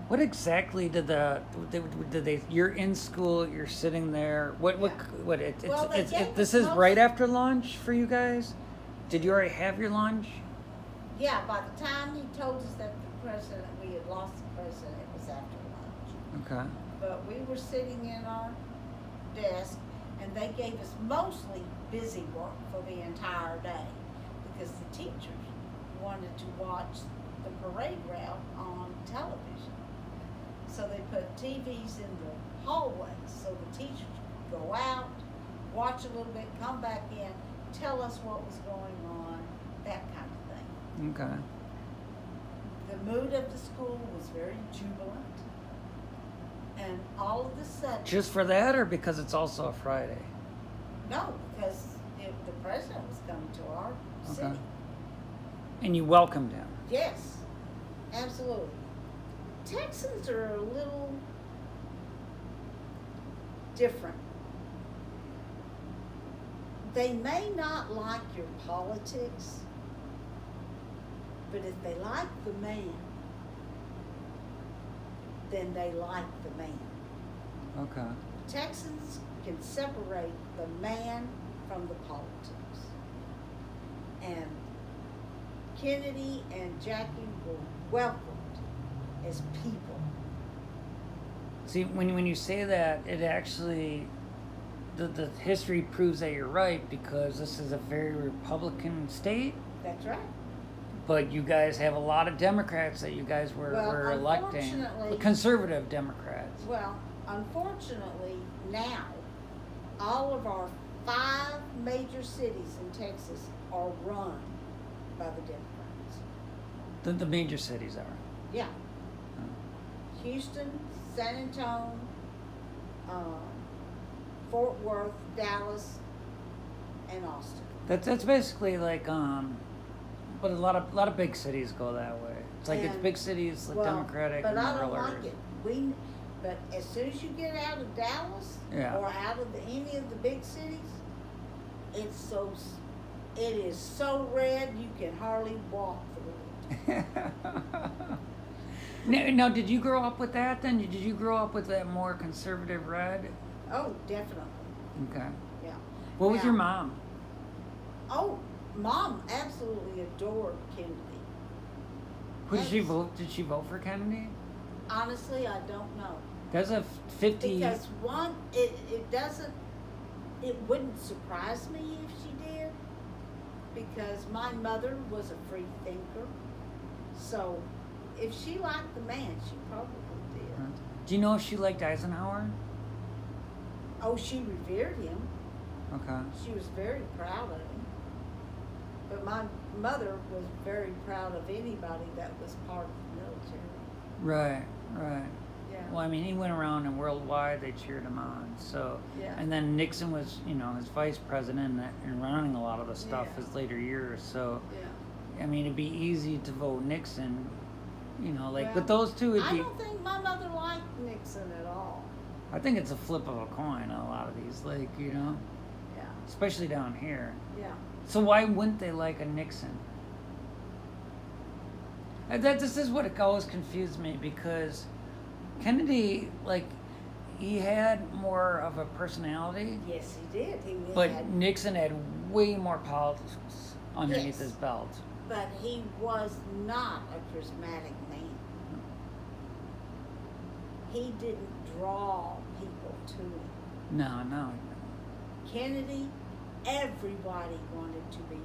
What exactly did they? You're in school. You're sitting there. What? Well, This is right after lunch for you guys. Did you already have your lunch? Yeah, by the time he told us that we had lost the president, it was after lunch. Okay. But we were sitting in our desk, and they gave us mostly busy work for the entire day because the teachers wanted to watch the parade route on television. So they put TVs in the hallways so the teachers could go out, watch a little bit, come back in, tell us what was going on, that kind of thing. Okay. The mood of the school was very jubilant. And all of a sudden... Just for that, or because it's also a Friday? No, because the president was coming to our city. And you welcomed him? Yes, absolutely. Texans are a little different. They may not like your politics, but if they like the man, then they like the man. Okay. Texans can separate the man from the politics. And Kennedy and Jackie were welcomed as people. See, when you say that, it actually, the history proves that you're right, because this is a very Republican state. That's right. But you guys have a lot of Democrats that you guys were electing. Conservative Democrats. Well, unfortunately, now, all of our 5 major cities in Texas are run by the Democrats. The major cities are? Yeah. Houston, San Antonio, Fort Worth, Dallas, and Austin. That's basically like, but a lot of big cities go that way. It's like it's big cities, like Democratic, but and I don't rural like areas. it. But as soon as you get out of Dallas or out of any of the big cities, it is so red you can hardly walk through it. Now, did you grow up with that then? Did you grow up with that more conservative red? Oh, definitely. Okay. Yeah. What was your mom? Oh, Mom absolutely adored Kennedy. Did she vote? Did she vote for Kennedy? Honestly, I don't know. There's a 50. Because it wouldn't surprise me if she did, because my mother was a free thinker. So if she liked the man, she probably did. Do you know if she liked Eisenhower? Oh, she revered him. Okay. She was very proud of him. But my mother was very proud of anybody that was part of the military. Right. Yeah. Well, I mean, he went around and worldwide they cheered him on. So, yeah. And then Nixon was, his vice president and running a lot of the stuff his later years. So, yeah. I mean, it'd be easy to vote Nixon, but those two would be. I don't think my mother liked Nixon at all. I think it's a flip of a coin on a lot of these, Yeah. Especially down here. Yeah. So why wouldn't they like a Nixon? This is what it always confused me, because Kennedy, he had more of a personality. Yes, he did. But Nixon had way more politics underneath his belt. But he was not a charismatic man. He didn't draw people to him. No. Kennedy, everybody wanted to be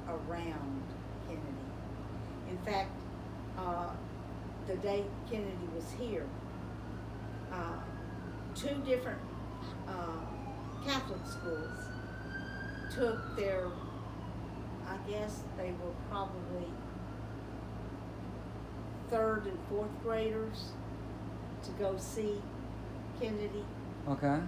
around Kennedy. In fact, the day Kennedy was here, 2 different Catholic schools took their, I guess they were probably 3rd and 4th graders to go see Kennedy. Okay.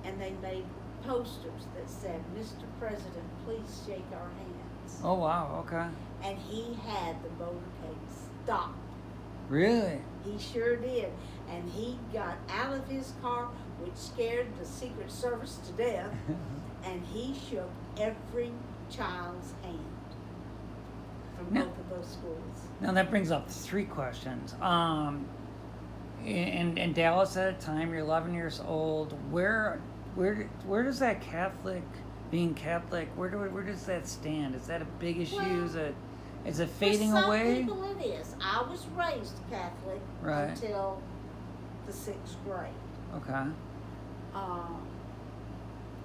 And they made posters that said, "Mr. President, please shake our hands." Oh, wow, okay. And he had the motorcade stopped. Really? He sure did. And he got out of his car, which scared the Secret Service to death, and he shook every child's hand from both of those schools. Now that brings up 3 questions. in Dallas at the time. You're 11 years old. Where does that being Catholic, where does that stand? Is that a big issue? Well, Is it fading for some away? people it is. I was raised Catholic Right. until the 6th grade. Okay.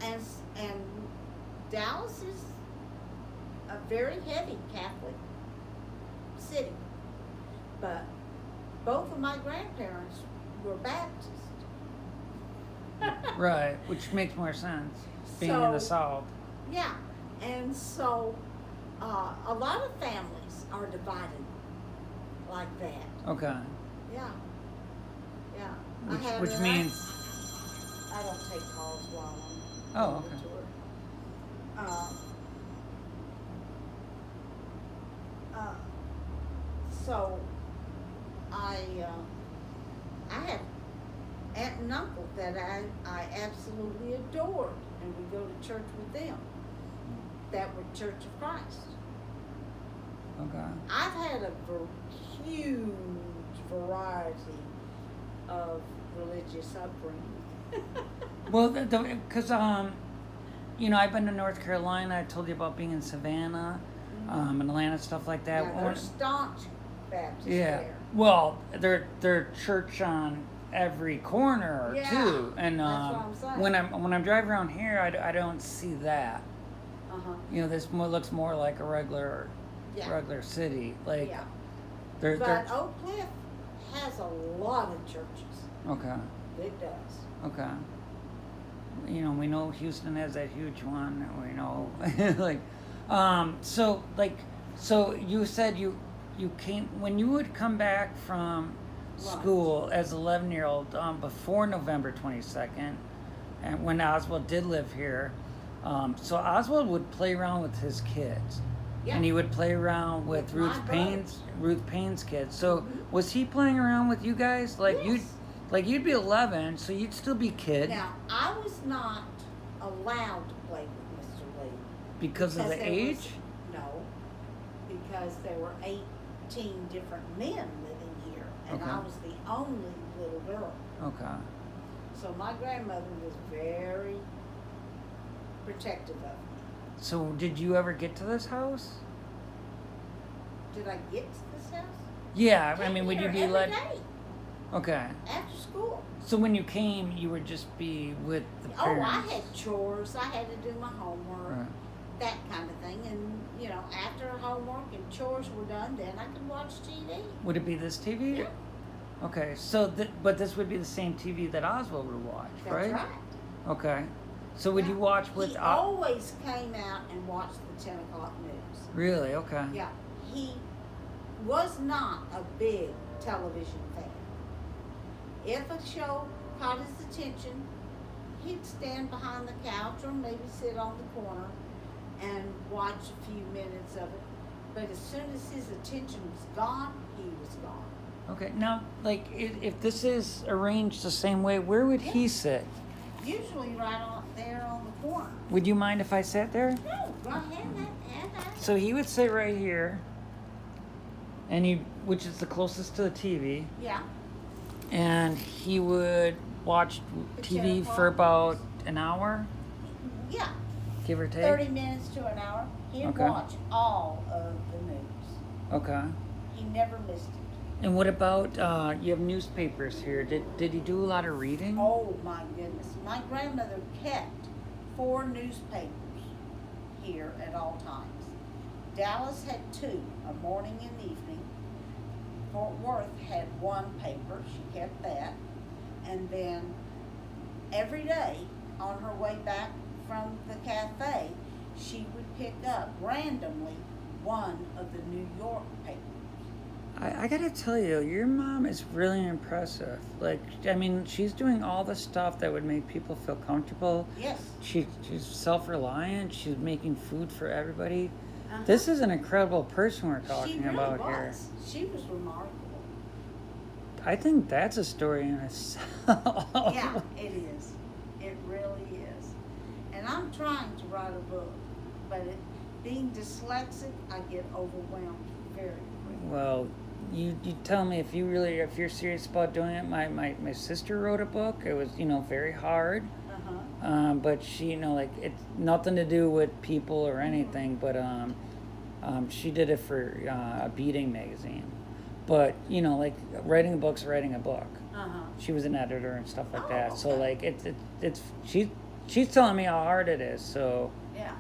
And Dallas is a very heavy Catholic city. But both of my grandparents were Baptist. Right, which makes more sense, being in the South. Yeah, and so a lot of families are divided like that. Okay. Yeah, yeah. Which means. I don't take calls while I'm Oh, on okay. the tour. So I have aunt and uncle that I absolutely adored, and we go to church with them. That were Church of Christ. Okay. I've had a huge variety of religious upbringing. Well, because I've been to North Carolina. I told you about being in Savannah, Atlanta, stuff like that. Yeah, they're staunch Baptists Yeah. there. Well, they're church on every corner Yeah, too, and that's what I'm saying. when I'm driving around here, I don't see that. This looks more like a regular city. Like Yeah. they're But Oak Cliff has a lot of churches. okay. It does. Okay. We know Houston has that huge one. We know, so you said you came when you would come back from school as an 11-year-old before November 22nd, and when Oswald did live here. So Oswald would play around with his kids, Yeah. and he would play around with With my Ruth Payne's kids. So was he playing around with you guys? Yes. You'd be 11, so you'd still be kid. Now, I was not allowed to play with Mr. Lee. Because of the there age? No, because there were 18 different men living here, and I Okay. was the only little girl. Okay. So my grandmother was very protective of me. So did you ever get to this house? Did I get to this house? Yeah, Came would you here be every let? day Okay. after school? So when you came, you would just be with the Oh, parents. I had chores. I had to do my homework. Right. That kind of thing. And, after homework and chores were done, then I could watch TV. Would it be this TV? Yeah. Okay. So, but this would be the same TV that Oswald would watch, That's right? right. Okay. So would you watch with? He always came out and watched the 10 o'clock news. Really? Okay. Yeah. He was not a big television fan. If a show caught his attention, he'd stand behind the couch or maybe sit on the corner and watch a few minutes of it. But as soon as his attention was gone, he was gone. Okay. Now, if this is arranged the same way, where would he sit? Usually right on there on the corner. Would you mind if I sat there? No, go ahead. So he would sit right here, which is the closest to the TV, Yeah. and he would watch The TV 10 for o'clock about an hour, Yeah. give or take. 30 minutes to an hour. He'd Okay. watch all of the news. Okay. He never missed it. And what about you have newspapers here? Did he do a lot of reading? Oh my goodness. My grandmother kept 4 newspapers here at all times. Dallas had 2, a morning and evening. Fort Worth had 1 paper. She kept that. And then every day on her way back from the cafe, she would pick up randomly one of the New York papers. I gotta tell you, your mom is really impressive. She's doing all the stuff that would make people feel comfortable. Yes. She's self-reliant. She's making food for everybody. Uh-huh. This is an incredible person we're talking She really about was. here. She was remarkable. I think that's a story in itself. Yeah, it is. It really is. And I'm trying to write a book, but being dyslexic, I get overwhelmed very quickly. Well, you tell me if you're serious about doing it. My sister wrote a book. It was very hard. But she like it's nothing to do with people or anything. But she did it for a beating magazine. But like writing a book's writing a book. She was an editor and stuff like that. Okay. So like it's she's telling me how hard it is. So Yeah.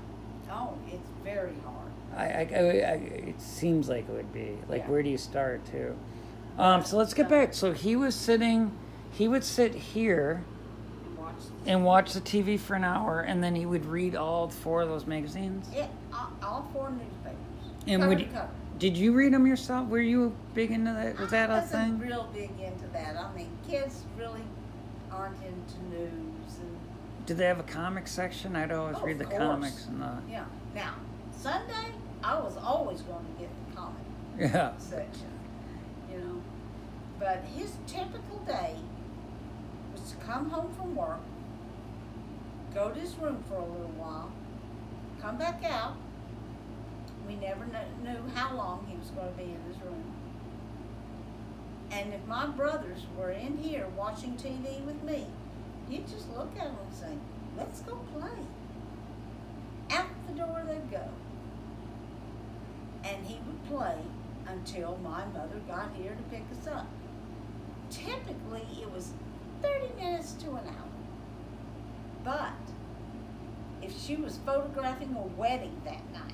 Oh, it's very hard. it seems like it would be like Yeah. where do you start too? So let's get back. So he would sit here and watch the TV for an hour, and then he would read all 4 of those magazines. Yeah, all 4 newspapers. And cover would to cover. did you read them yourself? Were you big into that? Was that I a wasn't thing? real big into that. I mean, kids really aren't into news and Did they have a comic section? I'd always read the of course. comics and the yeah. Now Sunday, I was always going to get the comic yeah. section, But his typical day was to come home from work, go to his room for a little while, come back out. We never knew how long he was going to be in his room. And if my brothers were in here watching TV with me, he'd just look at them and say, "Let's go play." Out the door they'd go. And he would play until my mother got here to pick us up. Typically, it was 30 minutes to an hour. But if she was photographing a wedding that night,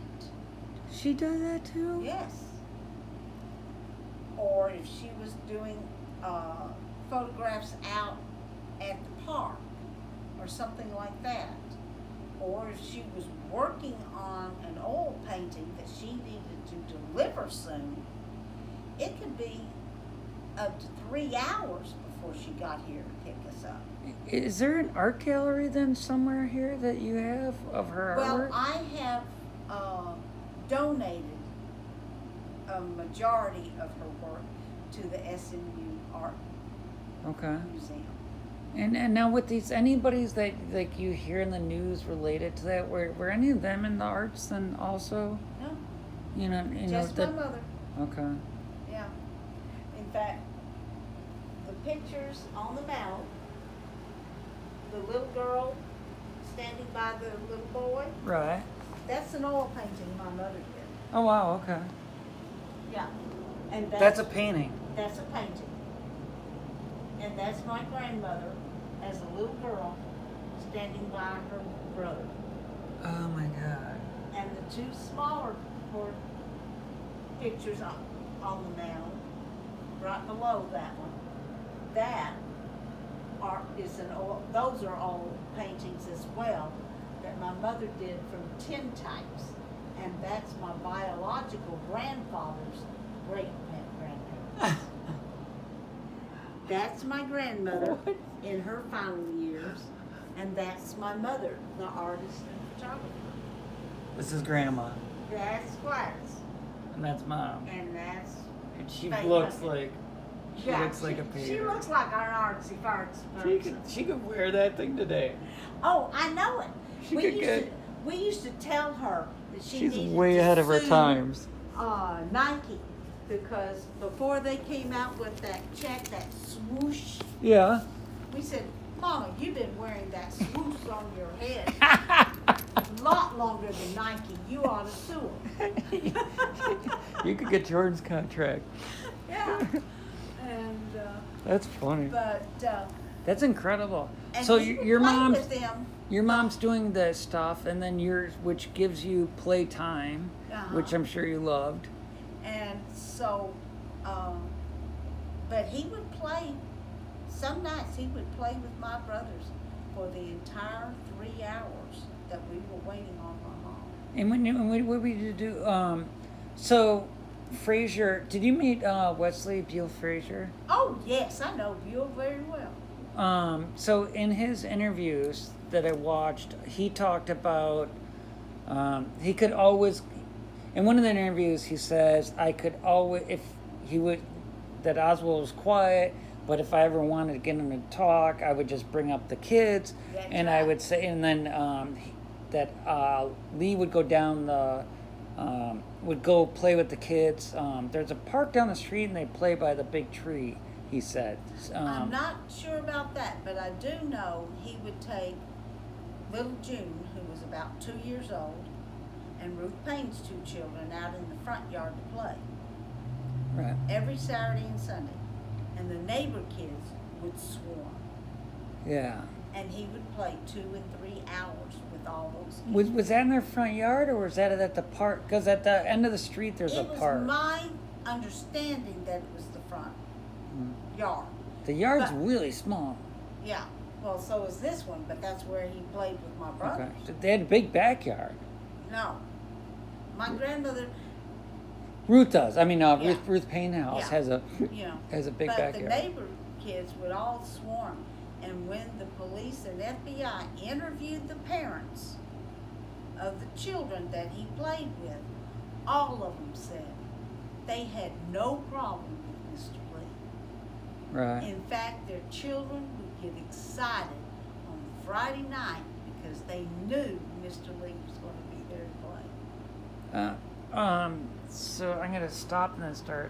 She does that too? yes. Or if she was doing photographs out at the park or something like that. Or if she was working on an oil painting that she needed to deliver soon, it could be up to 3 hours before she got here to pick us up. Is there an art gallery then somewhere here that you have of her Well, artwork? I have donated a majority of her work to the SMU Art Okay. Museum. And now with these anybody's that like you hear in the news related to that, were any of them in the arts then also? No, that just my mother. okay. Yeah. In fact, the pictures on the mount, the little girl standing by the little boy, Right. that's an oil painting my mother did. Oh wow, okay. Yeah. And That's a painting. That's a painting. And that's my grandmother as a little girl standing by her brother. Oh my god. And the 2 smaller pictures on the mound, right below that one, those are all paintings as well that my mother did from tin types. And that's my biological grandfather's great-grandparents. That's my grandmother in her final years, and that's my mother, the artist and photographer. This is grandma. That's Gladys, And that's mom. and that's And she Faye looks Huggins. like a painter. She looks like an artsy fartsy. She could wear that thing today. Oh, I know it. She we could used get- to we used to tell her that she She's needed way to ahead of her sue, times. Nike, because before they came out with that check, that swoosh, Yeah. we said, "Mama, you've been wearing that swoosh on your head a lot longer than Nike. You ought to sue them." You could get Jordan's contract. Yeah. And That's funny. but That's incredible. and So he would your play mom's with them. your mom's doing this stuff, and then yours, which gives you playtime, which I'm sure you loved. And so, but he would play, some nights he would play with my brothers for the entire 3 hours that we were waiting on my mom. And what would you do? So, Frazier, did you meet Wesley Buell Frazier? Oh, yes, I know Buell very well. So in his interviews that I watched, he talked about he could always. In one of the interviews, he says, "I could always, if he would, that Oswald was quiet, but if I ever wanted to get him to talk, I would just bring up the kids, That's and right. I would say, and then that Lee would go down the would go play with the kids. There's a park down the street, and they play by the big tree. He said. I'm not sure about that, but I do know he would take little June, who was about 2 years old, and Ruth Payne's 2 children out in the front yard to play. Right. Every Saturday and Sunday. And the neighbor kids would swarm. Yeah. And he would play 2 and 3 hours with all those kids. Was that in their front yard, or was that at the park? Because at the end of the street, there's a park. It was my understanding that it was the front yard. The yard's really small. Yeah. Well, so is this one, but that's where he played with my brothers. Okay. They had a big backyard. No. My grandmother... Ruth does. I mean, Yeah. Ruth Payne House Yeah. has a You know, has a big but backyard. the neighbor kids would all swarm, and when the police and FBI interviewed the parents of the children that he played with, all of them said they had no problem with Mr. Lee. Right. In fact, their children would get excited on Friday night because they knew Mr. Lee was going to be there to play. So I'm gonna stop and then start.